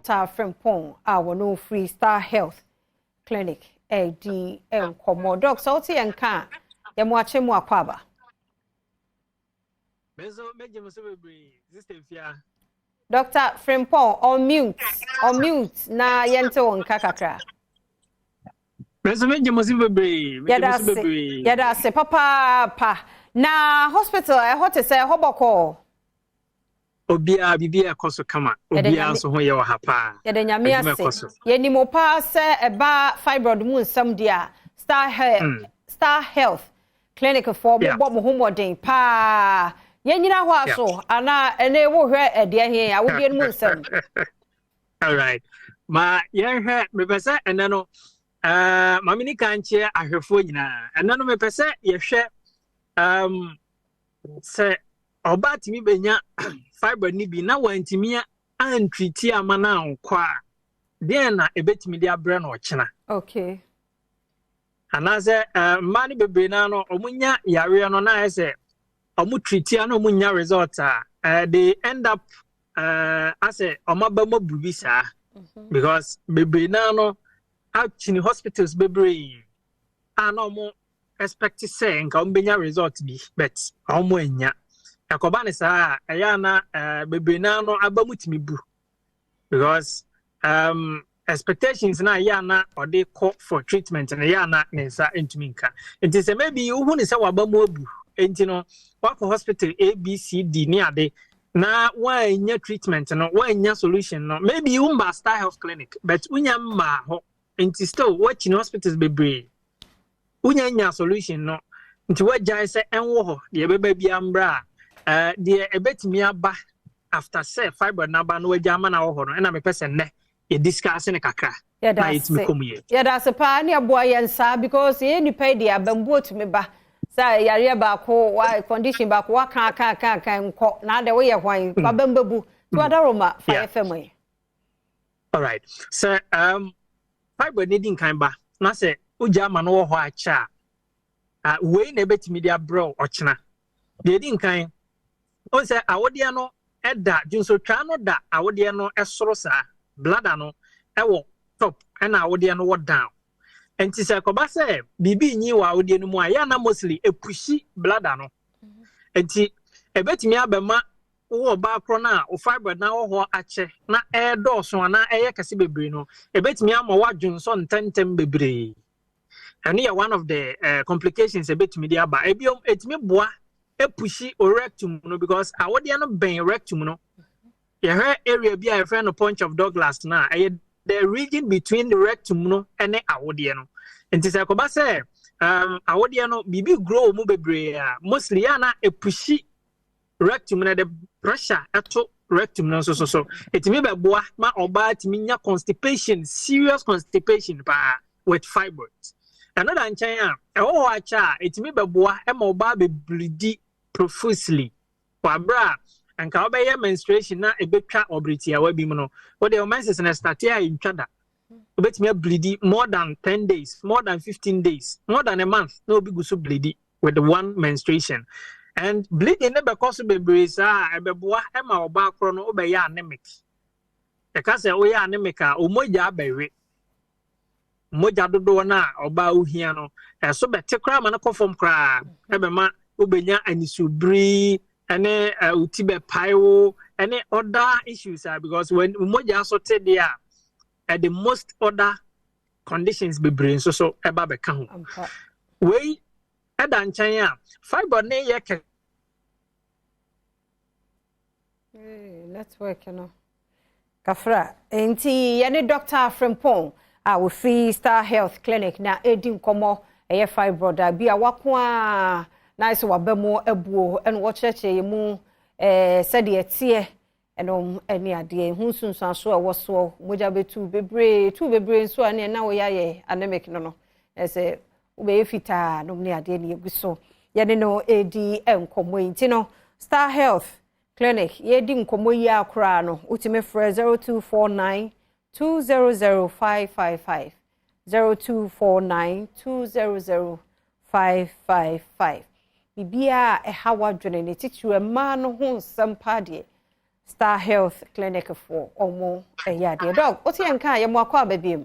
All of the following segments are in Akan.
Dr. Frimpong, our no free Star Health Clinic, ADM Komo. Doc, so ti enka, ya mwache mwakwaba. Dr. Frimpong, on mute, na yente wonka kakra. Yada se papa na hospital hote se hoboko obia bibia koso kama obia so ho ye wa hapa yada nyame ase ye ni mo pa se eba fibroid mu nsam dia Star Health Clinic for mo homoden pa ye nyina ho aso ana ene wo hwe ede he a wo die mu nsam. All right ma ye hwe me pese ene no mamini kanche ahwefo nyina ene no me pese ye hwe se oba timi benya fiber ni bi na wantimi antreat ama na nkwa den na ebetimi dia bre na ochina. Okay. Anaze mani bebre na no omunya yare no na ese omu treat na omunya result they end up as a omaba mabubisa because bebre na no out in hospitals bebre ana omu expect to say nka ombenya result bi but omu enya akobane sa ayana bebre na no abamutimi bu because expectations na yana or they call for treatment and yana nsa entumi nka it is maybe who ni say wabamu abu enti no wako hospital ABCD ni ade na wanya treatment no wanya solution no maybe umba Star Health Clinic but unya ma ho enti still watching hospitals bebre unya solution no nti wajai say enwo ho de beba bia mbra de ebetimi aba after say fiber na ba no wajama na ho no na me pese ne ye discussing kakra na yetimi komuye da se pa ne aboa yensa because ye nipa de abambu otumi ba sa yare ba ko wa condition ba ko wa kan nko na de we ye hwan abambabu to adaroma fa FM. All right so fiber needing kan ba na se uja ma no wo ho acha we na betimi dia bro ochina de din kan o se awode no eda junso twa no da awode no esoro sa blood no ewo top and awode no wo down enti se koba se bibi nyi wa awode no mu aya na mostly epushi blood no enti ebetimi abema wo ba kro na o fiber na wo ho ache na e do so na eye kase bebre no ebetimi ama wadwunso ntentem bebre and here one of the complications ebetimi dia ba ebiom etimi boa epushi o rectum no because awode no ben rectum no your area be a friend of Punch of Douglas na the region between the rectum no and the awodie no enti se ko ba se awodie no bibi grow mu bebre mostly na epushi rectum na the pressure ato rectum no so it me be boa ma oba timi nya constipation serious constipation ba with fibroids another nchen e wo acha it me be boa e ma oba be bleed profusely kwa bra and ka obeye menstruation na ebetwa obritia wa bi mu no what the menses na start here in twada obetimi bleed more than 10 days more than 15 days more than a month no be gusu bleed with the one menstruation and bleeding never cause bebre sa ebeboa e ma oba akro no obeye anemic e ka se oya anemic a omoja abewe moja dodo na oba ohia no so bete kra ma na conform kra ebe ma obenya anisubri any utibe paiwo any other issues because when umoja sorted there at the most other conditions be brain so eba be kan we eda nchan ya fiber ne ye ke let's work kafra enti ye ne Dr. Frimpong we free Star Health Clinic na edin komo eye fibroid bi a wako nice wabemo ebuo en wo cheche mu said ye tie enom eni ade hu sunsun so e wo so moja betu bebre so ane na wo ya ye anemic no ese wo be fita no ne ade ne eguso ye ne no edi enkomo enti no Star Health Clinic ye di nkomo yi akra no utime frɛ 0249 200555 0249 200555 bibia e hawa dwene ne titire ma no ho nsɛmpa de Star Health Clinic for omo yeah dear dog what you can ya mo akwa baby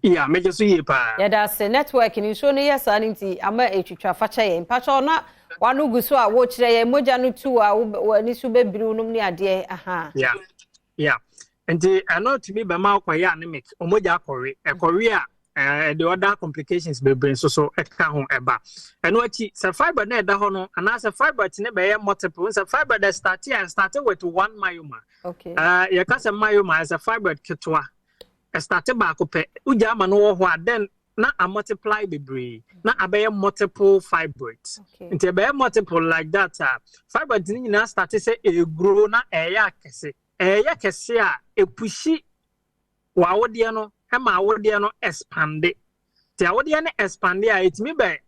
yeah me just yi pa yeah that's a network ni so ne yes aninti ama etwitwa facha ye mpacho na wanu guso a wo kire ye moja no tu a wani su bebiru num ni ade aha yeah and I know to me be ma kwaya anemic omoja akore ekore a the other complications be bring so eka ho eba eno achi se fiber na eda ho no ana se fiber ti ne be multiple se fiber that started with one myoma okay you can say myoma as a fiber ketwa started back up uja ma no wo ho then na a multiply bebre na abeye multiple fibroids nti be multiple like that fiber ti nyina started say e grow na eya kese a epushi wa wode no ema wode no expand ti awode no expand a etimi be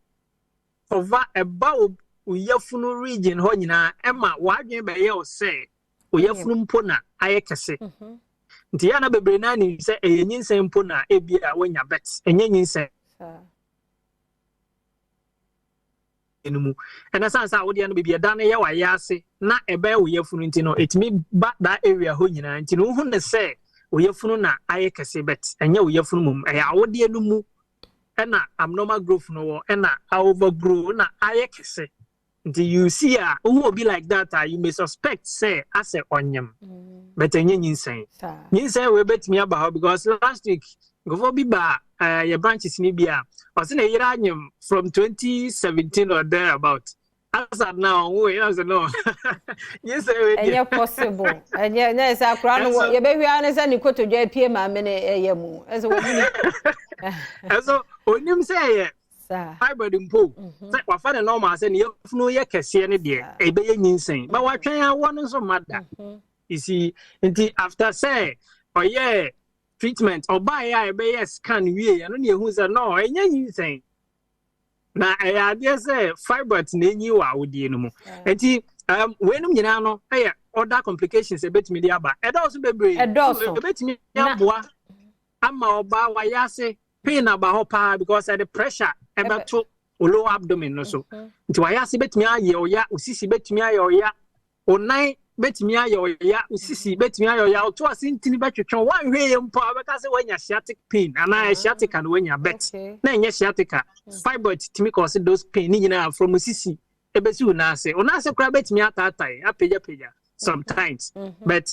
over about uyafunu region ho nyina ema wadwen be ye o say uyafunu mpo na aye kese nti ya na bebre na ni say enyinsen mpo na ebia wanya bet enyinsen enumu ena sansa awode no bibia da na ye wa yase na ebe uyafunu nti no etimi ba that area ho nyina nti no hu ne say uyafunu na aye kese bet enye uyafunu mum awode no mu ena abnormal growth no ena overgrow na aye kese nti you see who will be like that you may suspect say as a onyem but enye nyinsen we bet me about because last week go be ba your branches ni bia was na yira anyem from 2017 or there about as of now we no yes enye possible enye say akra no ye be hwia ne say ni kotodwa apie ma me ne eyemu eso we ni eso onim say fiber dimpo say wa fa ne normal say ne yefunu ye kese ne de e be ye nyinsen ba wa twen a won so mada you see nti after say yeah treatment or buy ya be yes scan wie ya no ne hu say no enye nyinsen na ade say fiber na enyi wa wodie no mu nti wenum nyina no other complications e betimi dia ba e do so bebre e betimi aboa ama oba wa yase pain aba ho pa because the pressure ebeto lower abdomen no so nti wa yase betimi aye oya osisi betimi aye oya onan betimi aye oya osisi betimi aye oya to asintini betwetwe wan hweye mpo abeka se wanya sciatic pain ana sciatic and wanya bet na enye sciatic fibroid timi cause those pain ni nyina from osisi ebesi unase kura betimi atatai apeja sometimes but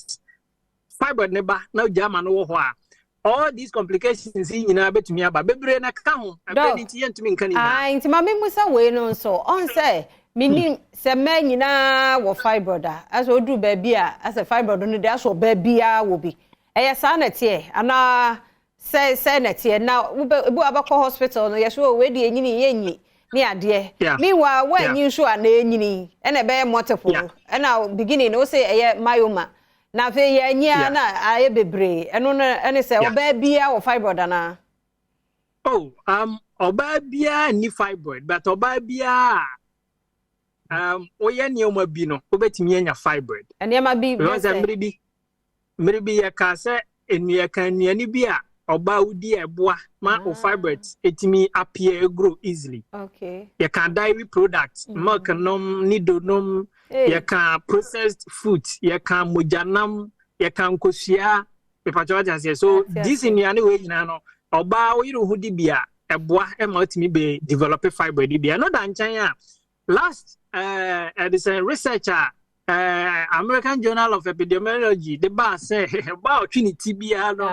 fibroid ne ba na ujama no wo ho a all these complications in na betumi aba bebre na ka ho abedi ti yentumi nka ni na nti ma me musa we no so on say mini se ma nyina wo fibroid as odu ba bia as a fibroid no dey so ba bia wo bi eye sa na tie ana say na tie na bu abakọ hospital no yeso we di enyini yenyi ni ade meanwhile when you sure na enyini e na be multiple e na beginning no say eye myoma na fe ye nya na aye bebre eno no ene se oba bia wo fibroid na oba bia ni fibroid but oba bia oye ni o ma bi no obetimi anya fibroid ene ma bi because mribi ya ka se enu ya kan ni bia oba udi eboa ma o fibroid etimi appear grow easily okay you can dairy products milk nom nido nom you can processed food you can mojanam you can kosia pepacho say so this in any way na no oba wo yiru hudi bia eboa e ma otimi be develop fibroid bia no da nchan a last this researcher American Journal of Epidemiology the ba say about trinity bia no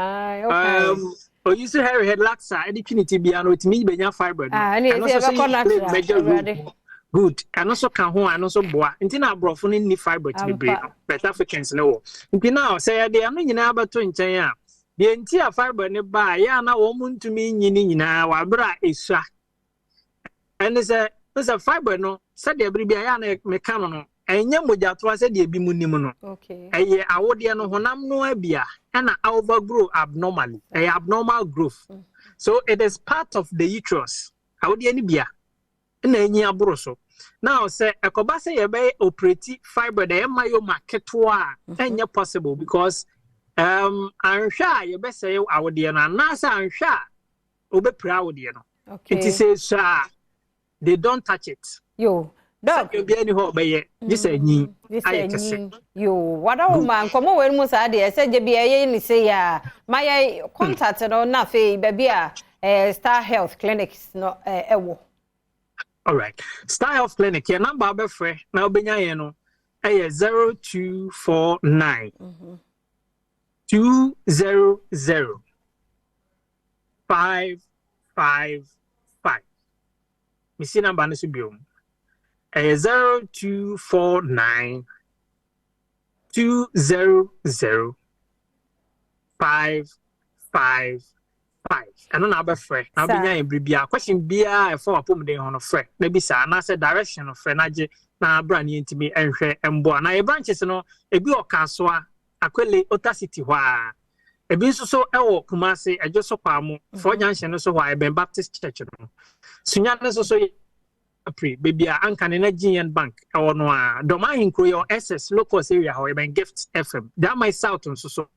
o you say Harry head laxa e trinity bia no otimi be nya fibroid good and also can ho and also boa nti na abrofo ni fibroid be brain but Africans no nti now say they am nyina abato nchan a de nti a fibroid ne ba ya na wo muntumi nyini nyina wa bra esua and say fibroid no say de bria ya na meka no enye mojato say de bi munim no okay eye awode no honam no abia na overgrow abnormally abnormal growth so it is part of the uterus awode ni bia na enyi aburo so now say ekoba say ye be operate fibroid e myoma ketwa enye possible because anhwa ye be say awode no na say anhwa obepra awode no okay it is say they don't touch it Doc. You be any ho be this enyin. Aye kese. Yo, what a woman come over mus ade say je bia ni say ya. My contact no na fe baby Star Health Clinics no ewo. All right. Star Health Clinic, your number be free. Na obenya ye no. 0249 200 555. Missing number no so biom. 0249 200 555. I don't know about friend. Now be nya bribia. Question bia e for apom den ho no friend. Na bi sa na say direction of friend age na brand ntimi enhwe embo na e branches no e bi okaso a akwele Ota City ho a e bi nso so e wo Kumasi ejo so kwa mo for junction no so ho e Ben Baptist Church no sunya no so pre baby anka ne Nigerian bank e wo no a doma hinkro your SS locals area ho e Ben Gift FM that my south nso so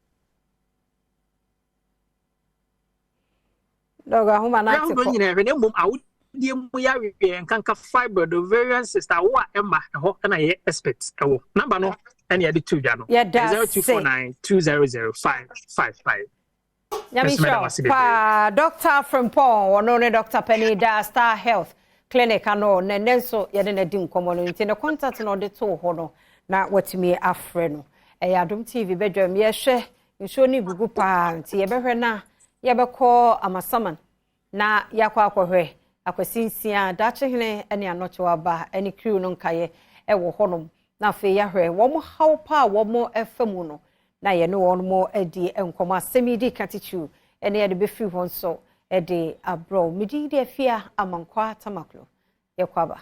Doga huma na ti ko. nyina hwe ne mom awudie mu ya hwe nkanka fiber the variant sister wo a emma ho na ye expert e wo number no and ye the two dwa no 0249 200 555. Yami show pa Dr. Frimpong wono ne Dr. Penny da Star Health Clinic ano ne nenso ye de na di nkomo no nti ne contact no de to ho no na watimi afre no Adom TV bedwam ye hwe nso ni gugu pa nti ye behwe na ye beko amasaman na yakwa akohwe akwasinsia dache hene ene anoche waba ene crew no nkaye ewo honom na fe yahwe wo mo hawpa wo mo efemu no na ye no won mo edi enkomo asemidi katichu ene ye de befi hon so edi abro midi de afia amankwa tamaklo ye kwaba